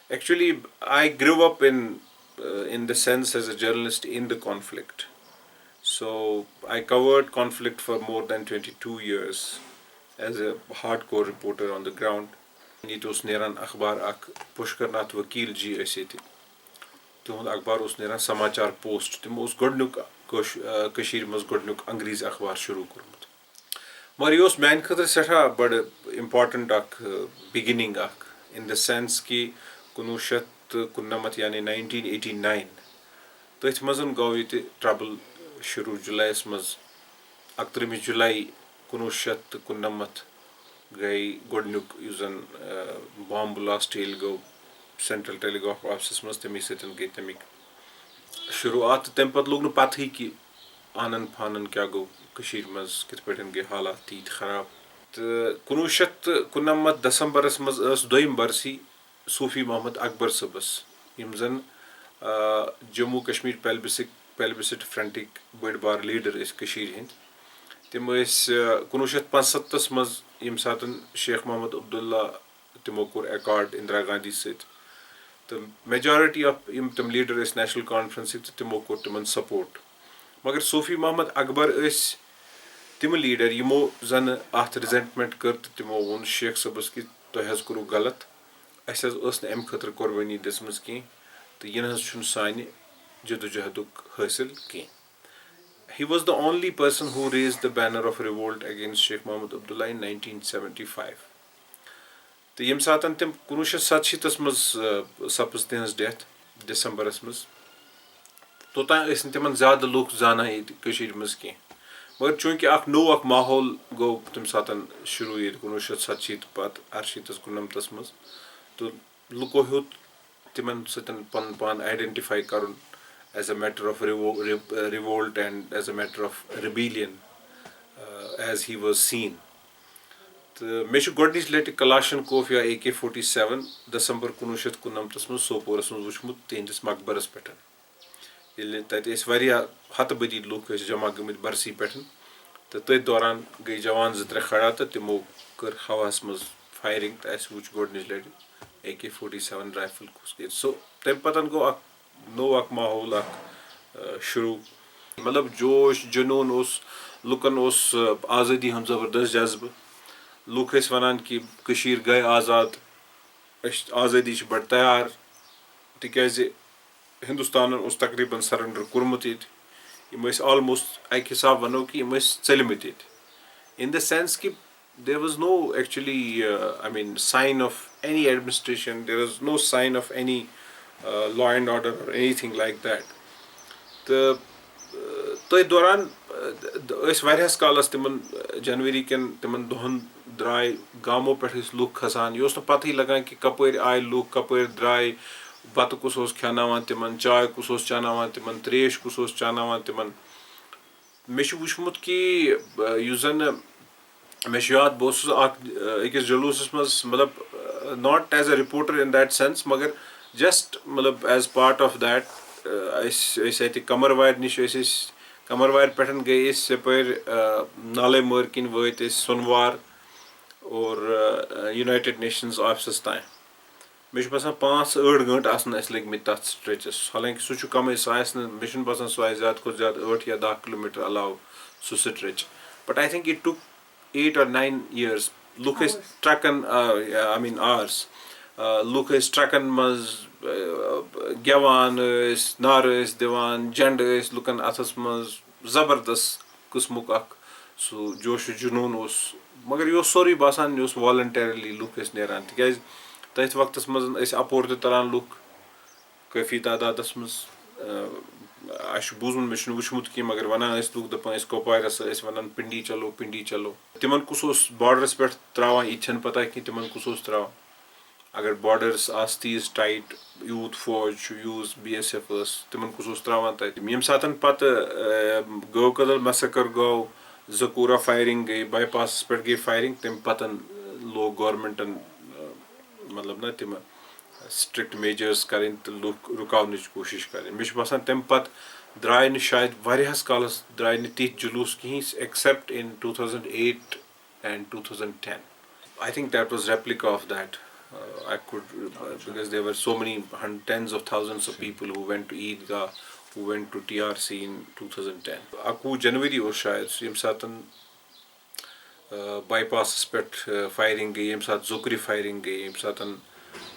Actually, I grew up in the sense as a journalist in the conflict. So I covered conflict for more than 22 years as a hardcore reporter on the ground. It was neran akhbar ak pushkarnath vakil ji ësit. تہنٛد اخبار اوس نیران سماچار post تِمو اوس گۄڈنیُک کٔشیٖرِ منٛز گۄڈنیُک انگریٖزی اخبار شروٗع کوٚرمُت مگر یہِ اوس میانہِ خٲطرٕ سٮ۪ٹھاہ بڑٕ اِمپاٹنٹ اکھ بِگِنِنگ اکھ اِن دَ سینس کہِ 1997 یعنی 1989 تٔتھۍ منٛز گوٚو ییٚتہِ ٹربل شروٗع جُلایَس منٛز 31 جُلاے 1997 گٔے گۄڈنیُک یُس زن بام بلاسٹ ییٚلہِ گوٚو سینٹرل ٹیلیگراف آفسس منٛز تَمے سۭتۍ گٔے تَمِکۍ شروٗعات تہٕ تَمہِ پتہٕ لوٚگ نہٕ پتہٕے کہِ آنن فانن کیاہ گوٚو کٔشیٖرِ منٛز کِتھ پٲٹھۍ گٔے حالات تیٖتۍ خراب تہٕ 1997 دسمبرس منٛز ٲس دوٚیِم برسی صوٗفی محمد اکبر صٲبس یِم زن جموں کشمیٖر پیلبسٹ فرنٹٕکۍ بٔڑۍ بار لیٖڈر ٲسۍ کٔشیٖرِ ہٕنٛدۍ تِم ٲسۍ 1965 منٛز ییٚمہِ ساتہٕ شیخ محمد عبداللہ تِمو کوٚر ایکاڈ اندرا گاندھی سۭتۍ تہٕ میجارٹی آف یِم تِم لیٖڈر ٲسۍ نیشنل کانفرنسٕکۍ تہٕ تِمو کوٚر تِمن سپورٹ مگر صوٗفی محمد اکبر ٲسۍ تِم لیٖڈر یِمو زن اتھ رِزینٹمنٹ کٔر تہٕ تِمو ووٚن شیخ صٲبس کہِ تۄہہِ حظ کوٚروٕ غلط اسہِ حظ ٲس نہٕ امہِ خٲطرٕ قۄربٲنی دِژمٕژ کینٛہہ تہٕ یہِ نہ حظ چھُنہٕ سانہِ جدوجہدُک حٲصِل کینٛہہ He was the only person who raised the banner of revolt against Sheikh Mohammed Abdullah in 1975. تہٕ ییٚمہِ ساتہٕ تِم 1967 منٛز سپٕز تِہنٛز ڈیتھ ڈسمبرس منٛز توٚتام ٲسۍ نہٕ تِمن زیادٕ لُکھ زانان ییٚتہِ کٔشیٖرِ منٛز کینٛہہ مگر چوٗنٛکہِ اکھ نوٚو اکھ ماحول گوٚو تَمہِ ساتہٕ شروٗع ییٚتہِ 1967 پتہٕ 68 19 منٛز تہٕ لُکو ہیوٚت تِمن سۭتۍ پنُن پان آیڈینٹِفاے کرُن as a matter of revolt and as a matter of rebellion as he was scene تہٕ مےٚ چھُ گۄڈنِچ لٹہِ کلاشن کوف یا AK-47 دسمبر 1999 منٛز سوپورس منٛز وٕچھمُت تِہنٛدِس مقبرس پٮ۪ٹھ ییٚلہِ تتہِ ٲسۍ واریاہ ہتہٕ بٔدی لُکھ ٲسۍ جمع گٔمٕتۍ برسی پٮ۪ٹھ تہٕ تٔتھۍ دوران گٔے جوان 2-3 کھڑا تہٕ تِمو کٔر ہوہس منٛز فایرِنگ تہٕ اسہِ وٕچھ گۄڈنِچ لٹہِ AK-47 رایفل کُس گٔے سو تمہِ پتہٕ گوٚو اکھ نوٚو اکھ ماحول اکھ شروٗع مطلب جوش جنوٗن اوس لُکن اوس آزٲدی ہُنٛد زبردست جذبہٕ لُکھ ٲسۍ ونان کہِ کٔشیٖر گٔے آزاد أسۍ آزٲدی چھِ بڑٕ تیار تِکیازِ ہندوستانن اوس تقریٖبن سرنڈر کوٚرمُت ییٚتہِ یِم ٲسۍ آلموسٹ اکہِ حساب ونو کہِ یِم ٲسۍ ژٔلمٕتۍ ییٚتہِ اِن دَ سینس کہِ there was no actually I mean sign of any administration there was no sign of any law and order اور اینی تھنٛگ لایک دیٹ تہٕ تٔتھۍ دوران ٲسۍ واریاہس کالس تِمن جنؤری کٮ۪ن تِمن دۄہن درٛاے گامو پٮ۪ٹھ ٲسۍ لُکھ کھسان یہِ اوس نہٕ پتہٕے لگان کہِ کپٲرۍ آے لُکھ کپٲرۍ درٛاے بتہٕ کُس اوس کھٮ۪ناوان تِمن چاے کُس اوس چاناوان تِمن تریش کُس اوس چاناوان تِمن مےٚ چھُ وٕچھمُت کہِ یُس زن مےٚ چھُ یاد بہٕ اوسُس اکھ أکِس جلوٗسس منٛز مطلب not as a reporter in that sense مگر جسٹ مطلب ایز پارٹ آف دیٹ أسۍ ٲسۍ اَتہِ کمروارِ نِش ٲسۍ أسۍ کمروارِ پٮ۪ٹھ گٔے أسۍ یپٲرۍ نالے مٲر کِنۍ وٲتۍ أسۍ سۄنوار اور یونایٹِڈ نیشنز آفسس تام مےٚ چھُ باسان 5-8 گٲنٛٹہٕ آسن اَسہِ لٔگمٕتۍ تتھ سٹریچس حالانکہِ سُہ چھُ کمٕے سُہ آسہِ نہٕ مےٚ چھُنہٕ باسان سُہ آسہِ زیادٕ کھۄتہٕ زیادٕ 8 یا 10 کِلوٗمیٖٹر علاوٕ سُہ stretch but I think it took 8 or 9 years لُکھ ٲسۍ ٹرکن آی میٖن آرٕس لُکھ ٲسۍ ٹرکن منٛز گٮ۪وان ٲسۍ نعرٕ ٲسۍ دِوان جنڈٕ ٲسۍ لُکن اتھس منٛز زبردست قٕسمُک اکھ سُہ جوش و جنوٗن اوس مگر یہِ اوس سورُے باسان یہِ اوس والنٹیرلی لُکھ ٲسۍ نیران تِکیازِ تٔتھۍ وقتس منٛز ٲسۍ اپور تہِ تران لُکھ کٲفی تعدادس منٛز اَسہِ چھُ بوٗزمُت مےٚ چھُنہٕ وٕچھمُت کینٛہہ مگر ونان ٲسۍ لُکھ دپان ٲسۍ کۄپوارس ٲسۍ ونان پِنڈی چلو پِنڈی چلو تِمن کُس اوس باڈرس پٮ۪ٹھ تراوان یہِ تہِ چھنہٕ پتہ کینٛہہ تِمن کُس اوس تراوان اگر باڈرس آسہٕ تیٖژ ٹایٹ یوٗت فوج چھُ یوٗت BSF ٲس تِمن کُس اوس تراوان تتہِ ییٚمہِ ساتہٕ پتہٕ گو کدل مسکر گوٚو زکوٗرا فایرِنگ گٔے باے پاسس پٮ۪ٹھ گٔے فایرِنگ تمہِ پتہٕ لوگ گورمینٹن مطلب نہ تِم سٹرکٹ میجٲرٕس کرٕنۍ تہٕ لُکھ رُکاونٕچ کوٗشش کرٕنۍ مےٚ چھُ باسان تمہِ پتہٕ درٛاے نہٕ شاید واریاہس کالس درٛاے نہٕ تِتھۍ جلوٗس کِہیٖنۍ accept in 2008 and 2010 I think that was replica of that I could, because there were so many tens of thousands of people who went to Eidgah, who went to TRC in 2010. Aku January was shayad yem satan bypasses pet firing gay, yem sat zukri firing gay, yem satan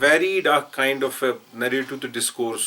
varied kind of a narrative to discourse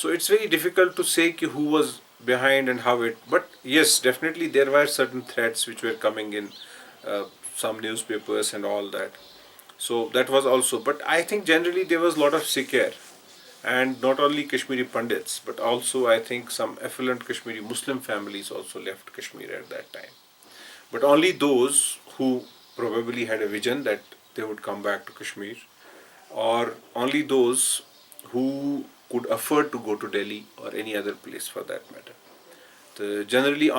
So it's very difficult to say who was behind and how it. But yes, definitely there were certain threats which were coming in some newspapers and all that. So that was also. But I think generally there was a lot of sikher, and not only Kashmiri Pandits, but also I think some affluent Kashmiri Muslim families also left Kashmir at that time. But only those who probably had a vision that they would come back to Kashmir, or only those who could afford to go to Delhi or any other place for that matter. So generally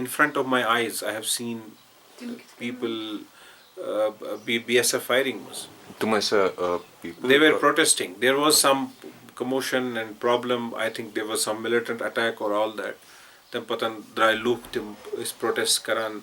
in front of my eyes I have seen people BSF firing was people they were protesting. There was some commotion and problem. I think there was some militant attack or all that. Tam patan drai look tim is protest karan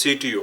CTO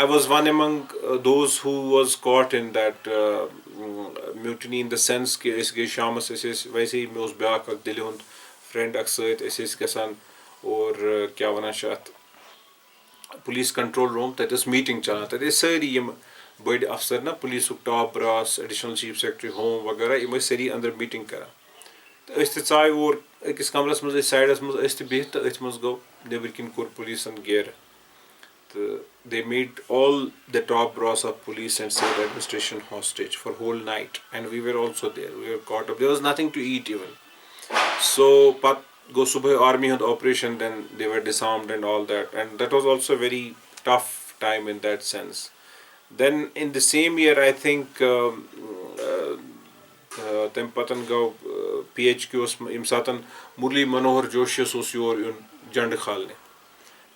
I was one among those who was caught in that mutiny in the sense کہ أسۍ گٔے شامَس أسۍ ٲسۍ ویسے مےٚ اوس بیٛاکھ اَکھ دِلہِ ہُنٛد فرٛٮ۪نٛڈ اَکھ سۭتۍ أسۍ ٲسۍ گژھان اور کیٛاہ وَنان چھِ اَتھ پُلیٖس کَنٹرول روٗم تَتہِ ٲس میٖٹِنٛگ چَلان تَتہِ ٲسۍ سٲری یِم بٔڑۍ اَفسَر نا پُلیٖسُک top brass additional chief secretary home وغیرہ یِم ٲسۍ سٲری أنٛدرٕ میٖٹِنٛگ کَران تہٕ أسۍ تہِ ژاے اور أکِس کَمرَس منٛز ٲسۍ سایڈَس منٛز أسۍ تہِ بِہِتھ تہٕ أتھۍ منٛز گوٚو نیٚبٕرۍ کِنۍ کوٚر پُلیٖسَن گیرٕ تہٕ they made all the top brass of police and state administration hostage for whole night and we were also there. We were caught up. There was nothing to eat even. So pat go subah army had operation, then they were disarmed and all that, and that was also a very tough time in that sense. Then in the same year I think تَمہِ پَتہٕ گوٚو PHQ یَس ییٚمہِ ساتہٕ مُرلی منوہر جوشیَس اوس your یُن جنڈٕ کھالنہِ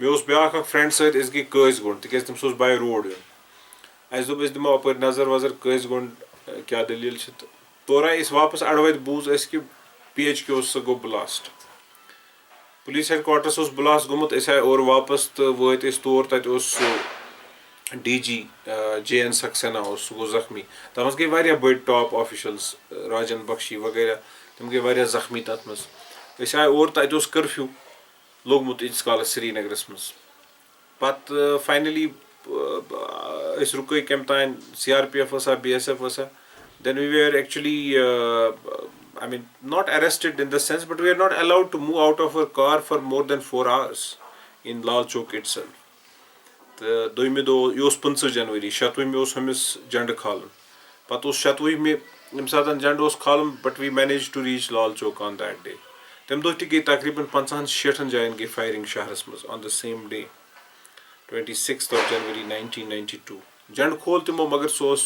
مےٚ اوس بیٛاکھ اَکھ فرٛٮ۪نٛڈ سۭتۍ أسۍ گٔے قٲضۍ گُنٛڈ تِکیٛازِ تٔمِس اوس باے روڈ یُن اَسہِ دوٚپ أسۍ دِمو اَپٲرۍ نظر وظر قٲضۍ گُنٛڈ کیٛاہ دٔلیٖل چھِ تہٕ تورٕ آے أسۍ واپَس اَڑٕ وَتہِ بوٗز اَسہِ کہِ PHQ سُہ گوٚو بٕلاسٹ پُلیٖس ہیٚڈ کوارٹرَس اوس بٕلاسٹ گوٚمُت أسۍ آے اورٕ واپَس تہٕ وٲتۍ أسۍ تور تَتہِ اوس سُہ DG JN سکسینا اوس سُہ گوٚو زخمی تَتھ منٛز گٔے واریاہ بٔڑۍ ٹاپ آفِشَلٕز راجَن بخشی وغیرہ تِم گٔے واریاہ زخمی تَتھ منٛز أسۍ آے اور تَتہِ اوس کٔرفیوٗ لوٚگمُت ییٖتِس کالَس سرینگرَس منٛز پَتہٕ فاینٔلی أسۍ رُکٲے کَمہِ تانۍ CRPF ٲسا BSF ٲسا then we were actually I mean not arrested in the sense but we were not allowed to move out of our car for more than 4 hours in Lal Chowk itself تہٕ دوٚیمہِ دۄہ یہِ اوس 15 جنؤری 7وٕہمہِ اوس ہُمِس جنڈٕ کھالُن پَتہٕ اوس 7وٕہمہِ ییٚمہِ ساتہٕ جنڈٕ اوس کھالُن but we manage to reach Lal Chowk on that day تَمہِ دۄہ تہِ گٔے تقریٖباً 50-60 جایَن گٔے فایرِنٛگ شہرَس منٛز on the same day 26th of January 1992 جنڈٕ کھول تِمو مگر سُہ اوس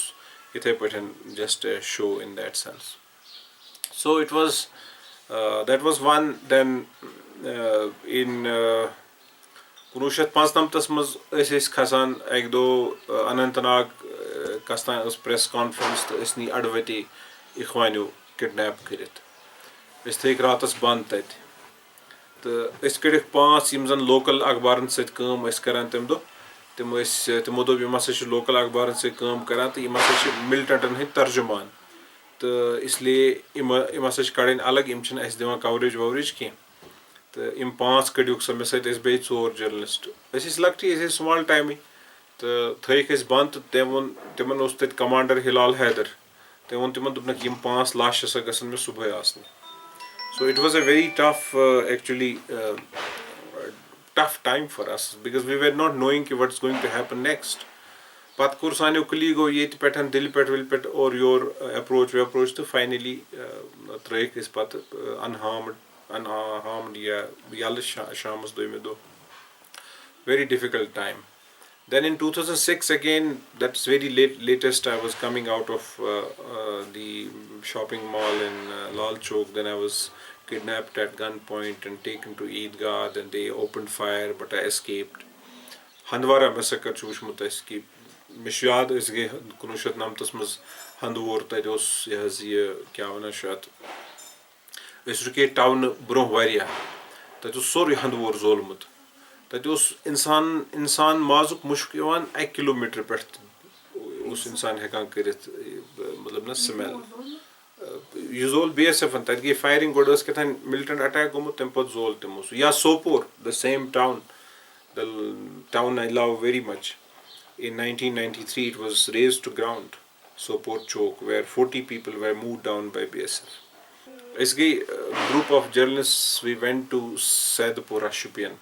یِتھَے پٲٹھۍ just a show in that sense so it was that was one دٮ۪ن اِن 1995 منٛز ٲسۍ کھسان اَکہِ دۄہ اننت ناگ کَس تانۍ ٲس پرٛیس کانفرنس تہٕ أسۍ نی اَڑٕ وَتے اِخوانیو کِڈنیپ کٔرِتھ أسۍ تھٲیِکھ راتَس بنٛد تَتہِ تہٕ أسۍ کٔڑِکھ 5 یِم زَن لوکَل اخبارَن سۭتۍ کٲم ٲسۍ کَران تَمہِ دۄہ تِم ٲسۍ تِمو دوٚپ یِم ہَسا چھِ لوکَل اخبارَن سۭتۍ کٲم کَران تہٕ یِم ہَسا چھِ مِلٹَنٹَن ہٕنٛدۍ ترجُمان تہٕ اِسلیے یِم ہَسا چھِ کَڑٕنۍ الگ یِم چھِنہٕ اَسہِ دِوان کَورِج وَورِج کینٛہہ تہٕ یِم 5 کٔڑِکھ سۄ مےٚ سۭتۍ ٲسۍ بیٚیہِ 4 جٔرنَلِسٹ أسۍ ٲسۍ لۄکٹی أسۍ ٲسۍ سُمال ٹایمٕے تہٕ تھٲیِکھ أسۍ بنٛد تہٕ تٔمۍ ووٚن تِمَن اوس تَتہِ کَمانڈَر ہِلال حیدر تٔمۍ ووٚن تِمَن دوٚپنَکھ یِم 5 لاش ہَسا گژھن مےٚ صُبحٲے آسنہِ so it was a very tough actually tough time for us because we were not knowing کہِ what is going to happen next پَتہٕ کوٚر سانیو کُلیٖگو ییٚتہِ پٮ۪ٹھ دِلہِ پٮ۪ٹھ وِلہِ پٮ۪ٹھ اور یور ایپروچ ویپروچ تہٕ فاینٔلی ترٛٲیِکھ أسۍ پَتہٕ انہارمڈ یا یَلہٕ شامَس دوٚیمہِ دۄہ very difficult time. Then in 2006 again, that's very latest, I was coming out of the shopping mall in Lal Chowk. Then I was kidnapped at gunpoint and taken to Eidgah. Then they opened fire, but I escaped. Handwara massacre چھُ وٕچھمُت اَسہِ کہِ مےٚ چھُ یاد أسۍ گٔے 1999 منٛز ہنٛدوور تَتہِ اوس یہِ حظ یہِ کیٛاہ وَنان چھُ اَتھ أسۍ رُکے ٹاونہٕ برونٛہہ واریاہ تَتہِ اوس سورُے ہنٛدوور زولمُت تَتہِ اوس اِنسان مازُک مُشک یِوان 1 کِلوٗمیٖٹر پٮ۪ٹھ اوس اِنسان ہٮ۪کان کٔرِتھ مطلب نہ سٕمٮ۪ل یہِ زول BSF تَتہِ گٔے فایرِنٛگ گۄڈٕ ٲس کیٛاہ تام مِلٹَنٹ اَٹیک گوٚمُت تَمہِ پَتہٕ زول تِمو سُہ یا Sopore the same town the town I love very much. In 1993 it was razed to ground, Sopor Chowk, where 40 people were moved down by BSF. As a group of journalists, we went to Saidapura, Shupian.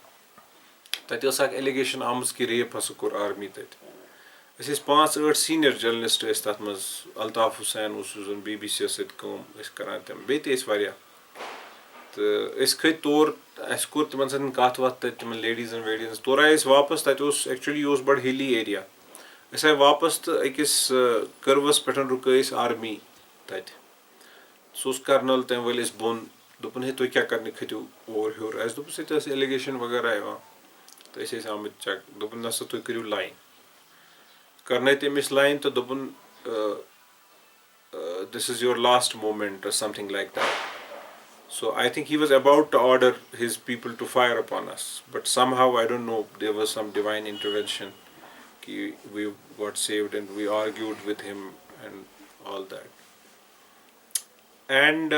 That was an allegation that rape has occurred army. This is 5-8 senior journalists that was Altaf Hussain was on BBC سۭتۍ کٲم ٲسۍ کران تِم بیٚیہِ تہِ ٲسۍ واریاہ تہٕ أسۍ کھٔتۍ تور اَسہِ کوٚر تِمن سۭتۍ کَتھ وَتھ تَتہِ تِمن لیڈیٖزَن ویڈیٖزَن تورٕ آے أسۍ واپَس تَتہِ اوس ایکچُؤلی یہِ اوس بَڑٕ ہِلی ایریا أسۍ آے واپَس تہٕ أکِس کٔروَس پٮ۪ٹھ رُکٲے أسۍ آرمی تَتہِ سُہ اوس کَرنَل تَمہِ وٲلۍ أسۍ بۄن دوٚپُن ہے تُہۍ کیٛاہ کَرنہِ کھٔتِو اور ہیوٚر اَسہِ دوٚپُس ییٚتہِ ٲس ایلِگیشَن وغیرہ یِوان تہٕ أسۍ ٲسۍ آمٕتۍ چیک دوٚپُن نہ سا تُہۍ کٔرِو لایِن کَرنٲے تٔمِس لایِن تہٕ دوٚپُن this is your last moment something like that So I think he was about to order his people to fire upon us, but somehow I don't know, there was some divine intervention. We got saved and we argued with him and all that. And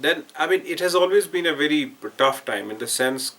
then I mean it has always been a very tough time in the sense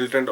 militant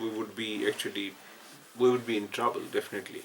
we would be in trouble definitely.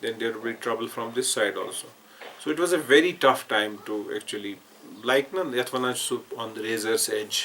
then there will be trouble from this side also. So it was a very tough time to actually like na yat vanan su on the razor's edge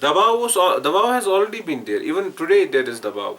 Dabav has already been there. Even today there is dabav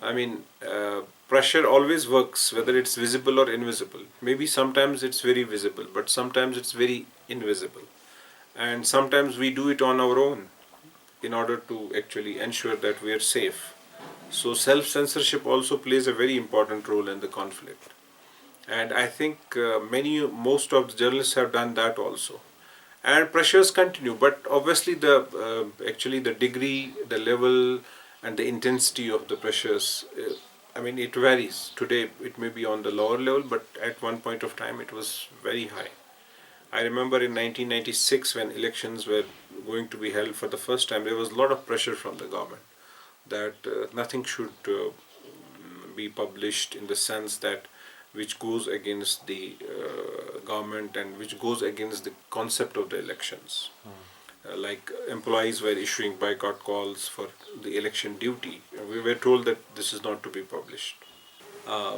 I mean pressure always works whether it's visible or invisible. Maybe sometimes it's very visible, but sometimes it's very invisible, and sometimes we do it on our own in order to actually ensure that we are safe. So self-censorship also plays a very important role in the conflict, and I think most of the journalists have done that also. And pressures continue, but obviously the degree, the level, and the intensity of the pressures. I mean, it varies. Today it may be on the lower level, but at one point of time it was very high. I remember in 1996 when elections were going to be held for the first time, there was a lot of pressure from the government that nothing should be published in the sense that which goes against the government and which goes against the concept of the elections. Like employees were issuing boycott calls for the election duty. We were told that this is not to be published.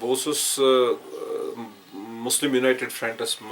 Bose Muslim United Front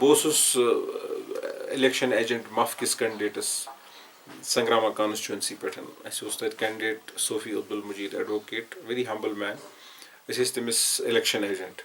Bose election agent mafkis candidates Sangrama constituency pattern. I was that candidate Sophie Abdul Majid, advocate, very humble man. This is the election agent.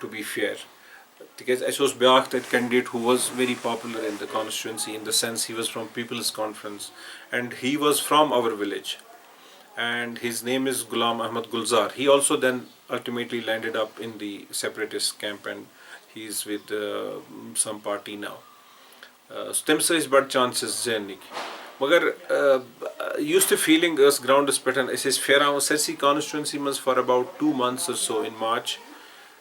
to be fair. Because I was that candidate who was very popular in the constituency in the sense he was from People's Conference and he was from our village. And his name is Ghulam Ahmad Gulzar. He also then ultimately landed up in the separatist camp and he's with some party now. So them is bad chances zennik. Magar used to feeling us ground is pattern. It is fair Sesi constituency was for about 2 months or so in March.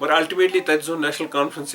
but ultimately that's a national conference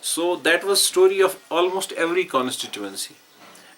So that was story of almost every constituency,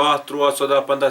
12, 13, 14, 15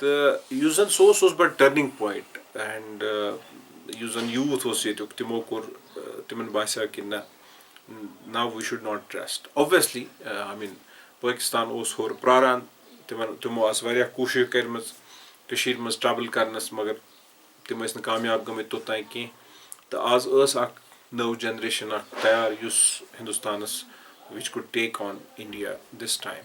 The use and source was but turning point and use and youth was it timo kor timan basa ki na now we should not trust. Obviously I mean Pakistan was hor praran timo as variya koshish karmas kashir mas travel karnas magar timo is kamyab gamit totai ki to az us ak no generation ak tayar yus Hindustanas which could take on India this time.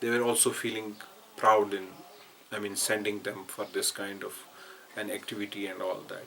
They were also feeling proud in I mean sending them for this kind of an activity and all that.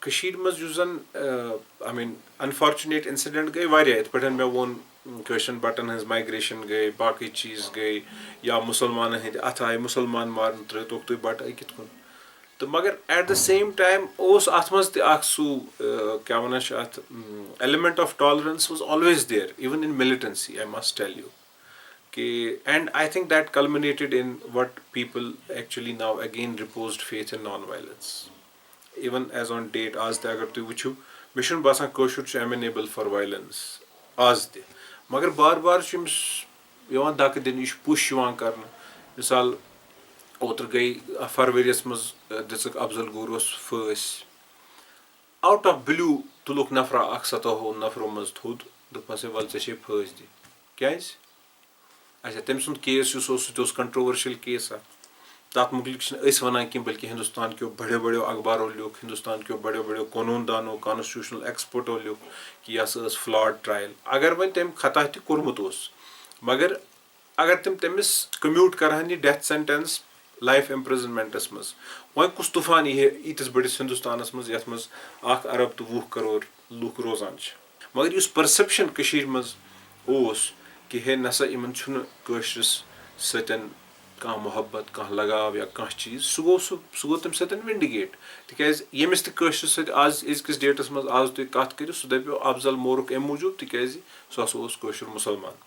کٔشیٖرِ منٛز یُس زَن آی mean unfortunate incident گٔے واریاہ یِتھ پٲٹھۍ مےٚ ووٚن کٲشرٮ۪ن بَٹَن ہٕنٛز مایگریشَن گٔے باقٕے چیٖز گٔے یا مُسلمانَن ہٕنٛدۍ اَتھٕ آیہِ مُسلمان مارنہٕ ترٛٲوتوکھ تُہۍ بَٹہٕ أکِتھ کُن تہٕ مگر ایٹ دَ سیم ٹایم اوس اَتھ منٛز تہِ اَکھ سُہ کیٛاہ وَنان چھِ اَتھ element of tolerance was always there even in militancy I must tell you کہ and I think that culminated in what people actually now again reposed faith in non violence even as on debt آز تہِ اگر تُہۍ وٕچھِو مےٚ چھُنہٕ باسان کٲشُر چھُ اٮ۪مِنیبٕل فار وایلَنس آز تہِ مگر بار بار چھُ أمِس یِوان دَکہٕ دِنہٕ یہِ چھُ پُش یِوان کَرنہٕ مِثال اوترٕ گٔے فرؤریَس منٛز دِژٕکھ افضل گوٗروَس پھٲسۍ آوُٹ آف بِلیوٗ تُلُکھ نفرا اَکھ 17 نفرو منٛز تھوٚد دوٚپمَس ہے وَلہٕ ژےٚ چھے پھٲسۍ دِنۍ کیٛازِ اچھا تٔمۍ سُنٛد کیس یُس اوس سُہ تہِ اوس کنٹروؤرشَل کیس اَکھ تَتھ مُتعلِق چھِنہٕ أسۍ وَنان کینٛہہ بٔلکہِ ہِندُستان کیو بَڑیو بَڑیو اخبارو لیوٗکھ ہِندُستان کیو بَڑیو بَڑیو قونوٗن دانو کانسٹیوٗشنَل ایکسپٲٹو لیوٗکھ کہِ یہِ ہسا ٲس فٕلاڈ ٹرٛایل اگر وۄنۍ تٔمۍ خطا تہِ کوٚرمُت اوس مگر اگر تِم تٔمِس کٔمیوٗٹ کَرہن یہِ ڈیتھ سینٹینس لایف اِمپرٛزنمنٹَس منٛز وۄنۍ کُس طوٗفان یی ہے ییٖتِس بٔڑِس ہِندُستانَس منٛز یَتھ منٛز 1 ارب تہٕ 20 کرور لُکھ روزان چھِ مگر یُس پٔرسٮ۪پشَن کٔشیٖرِ منٛز اوس کہِ ہے نسا یِمن چھُنہٕ کٲشرِس سۭتۍ کانٛہہ محبت کانٛہہ لگاو یا کانٛہہ چیٖز سُہ گوٚو تَمہِ سۭتۍ وِنڈِگیٹ تِکیازِ ییٚمِس تہِ کٲشرِس سۭتۍ آز أزکِس ڈیٹَس منٛز آز تُہۍ کَتھ کٔرِو سُہ دَپیو افضل مورُکھ اَمہِ موٗجوٗب تِکیازِ سُہ ہسا اوس کٲشُر مُسلمان